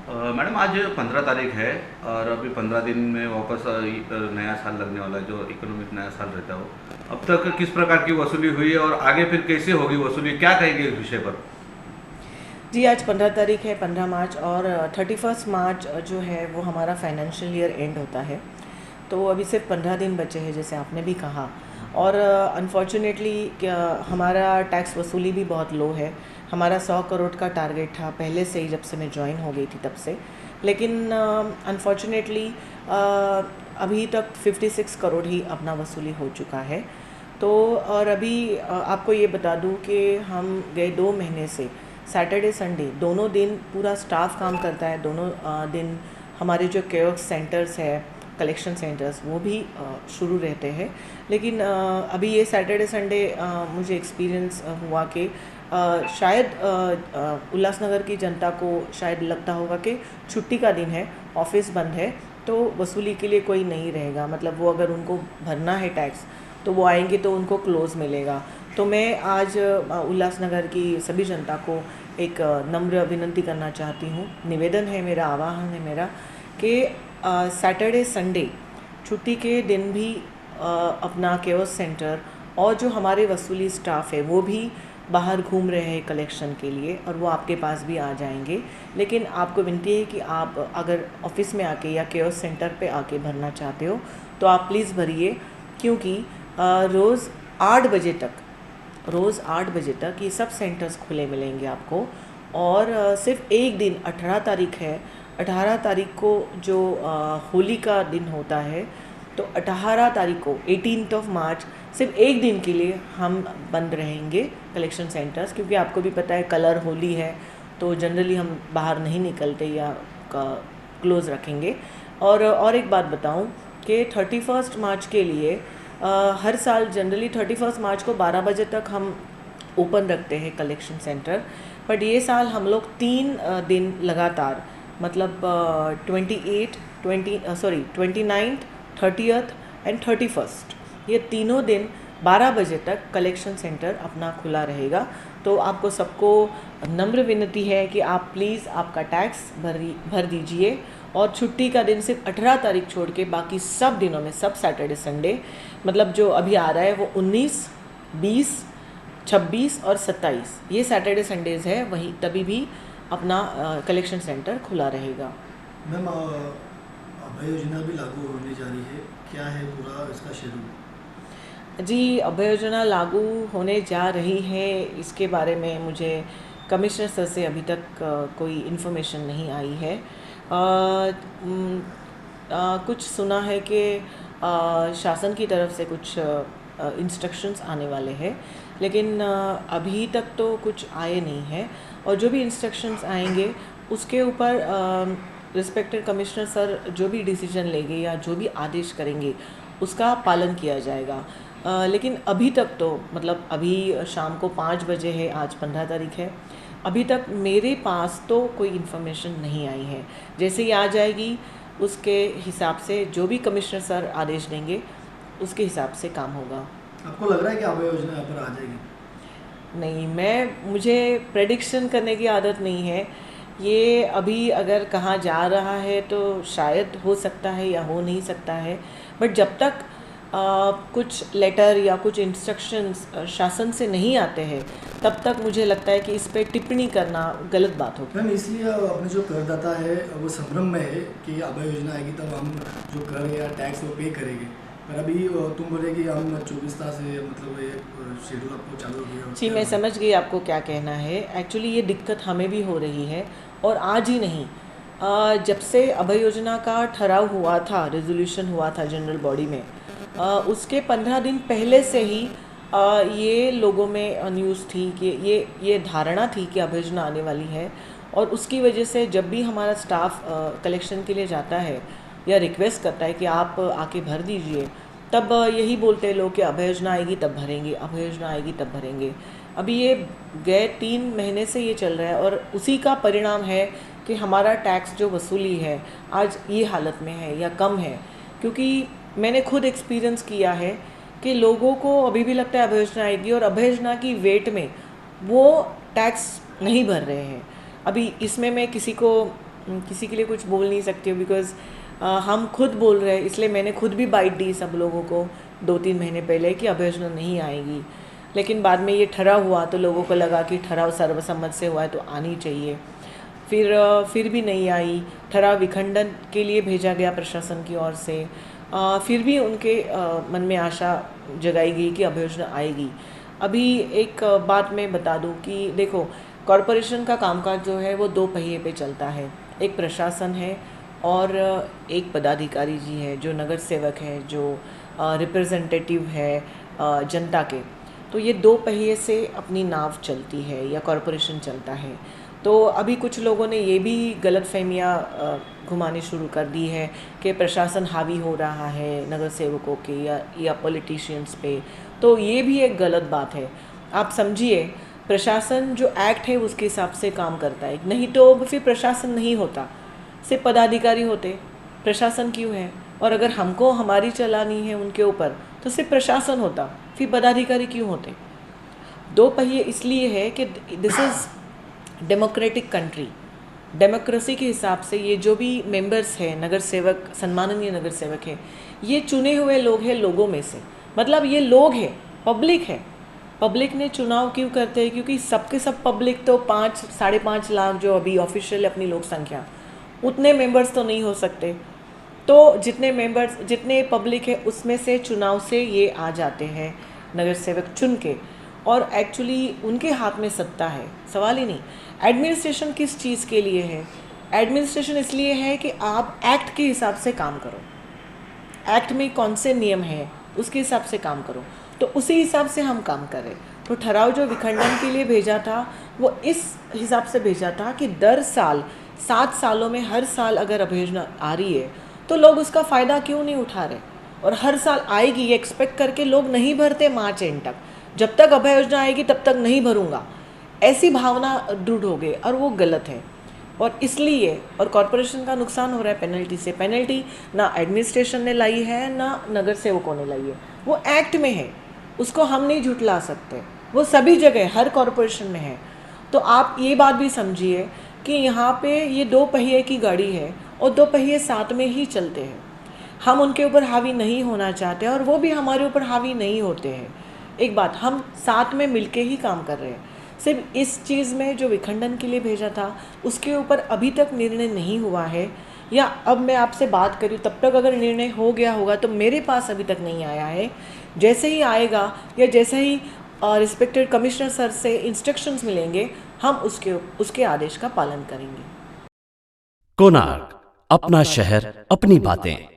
Madam आज 15 तारीख है और अभी 15 दिन में वापस नया साल लगने वाला है, जो इकोनॉमिक नया साल रहता है वो अब तक किस प्रकार की वसूली हुई है और आगे फिर कैसे होगी वसूली, क्या कहेंगे इस विषय पर? जी, आज 15 तारीख है, 15 मार्च, और 31 मार्च जो है वो हमारा फाइनेंशियल ईयर एंड होता है। तो अभी सिर्फ 15 दिन बचे हैं, जैसे आपने भी कहा। और अनफॉर्चुनेटली हमारा टैक्स वसूली भी बहुत लो है। हमारा 100 करोड़ का टारगेट था पहले से ही, जब से मैं ज्वाइन हो गई थी तब से। लेकिन अनफॉर्चुनेटली अभी तक 56 करोड़ ही अपना वसूली हो चुका है। तो और अभी आपको ये बता दूं कि हम गए 2 महीने से सैटरडे संडे दोनों दिन पूरा स्टाफ काम करता है। दोनों दिन हमारे जो केओक्स सेंटर्स है, कलेक्शन सेंटर्स, वो भी शुरू रहते हैं। लेकिन अभी ये सैटरडे संडे मुझे एक्सपीरियंस हुआ कि शायद उल्लासनगर की जनता को शायद लगता होगा कि छुट्टी का दिन है, ऑफिस बंद है, तो वसूली के लिए कोई नहीं रहेगा। मतलब वो अगर उनको भरना है टैक्स तो वो आएंगे तो उनको क्लोज़ मिलेगा। तो मैं आज उल्लासनगर की सभी जनता को एक नम्र विनंती करना चाहती हूँ, निवेदन है मेरा, आह्वान है मेरा कि सैटरडे संडे छुट्टी के दिन भी अपना केओस सेंटर और जो हमारे वसूली स्टाफ है वो भी बाहर घूम रहे हैं कलेक्शन के लिए, और वो आपके पास भी आ जाएंगे। लेकिन आपको विनती है कि आप अगर ऑफिस में आके या केओस सेंटर पे आके भरना चाहते हो तो आप प्लीज़ भरिए, क्योंकि रोज़ 8 बजे तक रोज़ 8 बजे तक ये सब सेंटर्स खुले मिलेंगे आपको। और सिर्फ एक दिन 18 तारीख है, 18 तारीख को जो होली का दिन होता है, तो 18 तारीख को 18 मार्च सिर्फ एक दिन के लिए हम बंद रहेंगे कलेक्शन सेंटर्स, क्योंकि आपको भी पता है कलर होली है, तो जनरली हम बाहर नहीं निकलते या क्लोज़ रखेंगे। और एक बात बताऊं कि 31 मार्च के लिए हर साल जनरली 31 मार्च को 12 बजे तक हम ओपन रखते हैं कलेक्शन सेंटर। बट ये साल हम लोग 3 दिन लगातार, मतलब 29th, 30th एंड 31st, ये तीनों दिन 12 बजे तक कलेक्शन सेंटर अपना खुला रहेगा। तो आपको सबको नम्र विनती है कि आप प्लीज़ आपका टैक्स भर दीजिए। और छुट्टी का दिन सिर्फ 18 तारीख छोड़ के बाकी सब दिनों में, सब सैटरडे संडे, मतलब जो अभी आ रहा है वो 19, 20, 26 और 27, ये सैटरडे संडेज़ है, वहीं तभी भी अपना कलेक्शन सेंटर खुला रहेगा। मैम, अभय योजना भी लागू होने जा रही है, क्या है पूरा इसका शेड्यूल? जी, अभय योजना लागू होने जा रही है, इसके बारे में मुझे कमिश्नर सर से अभी तक कोई इन्फॉर्मेशन नहीं आई है। कुछ सुना है कि शासन की तरफ से कुछ इंस्ट्रक्शंस आने वाले हैं, लेकिन अभी तक तो कुछ आए नहीं हैं। और जो भी इंस्ट्रक्शंस आएंगे उसके ऊपर रिस्पेक्टेड कमिश्नर सर जो भी डिसीजन लेंगे या जो भी आदेश करेंगे उसका पालन किया जाएगा। लेकिन अभी तक तो, मतलब अभी शाम को 5 बजे है, आज 15 तारीख है, अभी तक मेरे पास तो कोई इन्फॉर्मेशन नहीं आई है। जैसे ही आ जाएगी उसके हिसाब से जो भी कमिश्नर सर आदेश देंगे उसके हिसाब से काम होगा। आपको लग रहा है कि अभय योजना यहाँ पर आ जाएगी? नहीं, मुझे प्रेडिक्शन करने की आदत नहीं है। ये अभी अगर कहाँ जा रहा है तो शायद हो सकता है या हो नहीं सकता है, बट जब तक कुछ लेटर या कुछ इंस्ट्रक्शंस शासन से नहीं आते हैं तब तक मुझे लगता है कि इस पर टिप्पणी करना गलत बात होगी। मैम, इसलिए अपने जो करदाता है वो संभ्रम में है कि अभय योजना आएगी तब हम जो कर या टैक्स वो पे करेंगे। पर अभी तुम बोले कि हम 24 से, मतलब ये शेड्यूल आपको चालू हो गया? जी, मैं समझ गई आपको क्या कहना है। एक्चुअली ये दिक्कत हमें भी हो रही है, और आज ही नहीं, जब से अभय योजना का ठहराव हुआ था, रेजोल्यूशन हुआ था जनरल बॉडी में, उसके 15 दिन पहले से ही ये लोगों में न्यूज़ थी कि ये धारणा थी कि अभय योजना आने वाली है। और उसकी वजह से जब भी हमारा स्टाफ कलेक्शन के लिए जाता है या रिक्वेस्ट करता है कि आप आके भर दीजिए, तब यही बोलते हैं लोग कि अभय योजना आएगी तब भरेंगे, अभय योजना आएगी तब भरेंगे। अभी ये गए 3 महीने से ये चल रहा है, और उसी का परिणाम है कि हमारा टैक्स जो वसूली है आज ये हालत में है या कम है। क्योंकि मैंने खुद एक्सपीरियंस किया है कि लोगों को अभी भी लगता है अभय योजना आएगी, और अभय योजना की वेट में वो टैक्स नहीं भर रहे हैं। अभी इसमें मैं किसी को किसी के लिए कुछ बोल नहीं सकती हूँ, बिकॉज़ हम खुद बोल रहे हैं, इसलिए मैंने खुद भी बाइट दी सब लोगों को 2-3 महीने पहले कि अभय योजना नहीं आएगी। लेकिन बाद में ये ठहराव हुआ तो लोगों को लगा कि ठहराव सर्वसम्मत से हुआ है तो आनी चाहिए। फिर भी नहीं आई, ठहराव विखंडन के लिए भेजा गया प्रशासन की ओर से। फिर भी उनके मन में आशा जगाई गई कि अभय योजना आएगी। अभी एक बात मैं बता दूं कि देखो, कॉरपोरेशन का कामकाज जो है वो 2 पहिए पे चलता है। एक प्रशासन है और एक पदाधिकारी जी है जो नगर सेवक है, जो रिप्रेजेंटेटिव है जनता के। तो ये 2 पहिए से अपनी नाव चलती है या कॉरपोरेशन चलता है। तो अभी कुछ लोगों ने ये भी गलतफहमियां घुमानी शुरू कर दी है कि प्रशासन हावी हो रहा है नगर सेवकों के या पॉलिटिशियंस पे। तो ये भी एक गलत बात है। आप समझिए, प्रशासन जो एक्ट है उसके हिसाब से काम करता है, नहीं तो फिर प्रशासन नहीं होता, सिर्फ पदाधिकारी होते, प्रशासन क्यों है? और अगर हमको हमारी चलानी है उनके ऊपर तो सिर्फ प्रशासन होता, फिर पदाधिकारी क्यों होते? 2 पहिए इसलिए है कि this is democratic country. Democracy के हिसाब से ये जो भी मेंबर्स हैं, नगर सेवक, सम्माननीय नगर सेवक है, ये चुने हुए लोग हैं लोगों में से। मतलब ये लोग हैं, पब्लिक है। पब्लिक ने चुनाव क्यों करते हैं? क्योंकि सबके सब पब्लिक तो 5-5.5 लाख जो अभी ऑफिशियल अपनी लोक संख्या, उतने मेंबर्स तो नहीं हो सकते। तो जितने पब्लिक है उसमें से चुनाव से ये आ जाते हैं नगर सेवक चुन के, और एक्चुअली उनके हाथ में सत्ता है, सवाल ही नहीं। एडमिनिस्ट्रेशन किस चीज़ के लिए है? एडमिनिस्ट्रेशन इसलिए है कि आप एक्ट के हिसाब से काम करो, एक्ट में कौन से नियम हैं उसके हिसाब से काम करो। तो उसी हिसाब से हम काम कर रहे। तो ठहराव जो विखंडन के लिए भेजा था वो इस हिसाब से भेजा था कि दर साल 7 सालों में हर साल अगर अभय योजना आ रही है तो लोग उसका फ़ायदा क्यों नहीं उठा रहे? और हर साल आएगी ये एक्सपेक्ट करके लोग नहीं भरते मार्च एंड तक, जब तक अभय योजना आएगी तब तक नहीं भरूंगा, ऐसी भावना दृढ़ हो गई, और वो गलत है। और इसलिए और कॉरपोरेशन का नुकसान हो रहा है पेनल्टी से। पेनल्टी ना एडमिनिस्ट्रेशन ने लाई है ना नगर सेवकों ने लाई है, वो एक्ट में है, उसको हम नहीं झुठला सकते, वो सभी जगह हर कॉरपोरेशन में है। तो आप ये बात भी समझिए कि यहाँ पे ये 2 पहिए की गाड़ी है और 2 पहिए साथ में ही चलते हैं। हम उनके ऊपर हावी नहीं होना चाहते और वो भी हमारे ऊपर हावी नहीं होते हैं। एक बात, हम साथ में मिलके ही काम कर रहे हैं। सिर्फ इस चीज़ में जो विखंडन के लिए भेजा था उसके ऊपर अभी तक निर्णय नहीं हुआ है, या अब मैं आपसे बात करूँ तब तक अगर निर्णय हो गया होगा तो मेरे पास अभी तक नहीं आया है। जैसे ही आएगा या जैसे ही रिस्पेक्टेड कमिश्नर सर से इंस्ट्रक्शंस मिलेंगे, हम उसके आदेश का पालन करेंगे। कोणार्क, अपना शहर, अपनी बातें।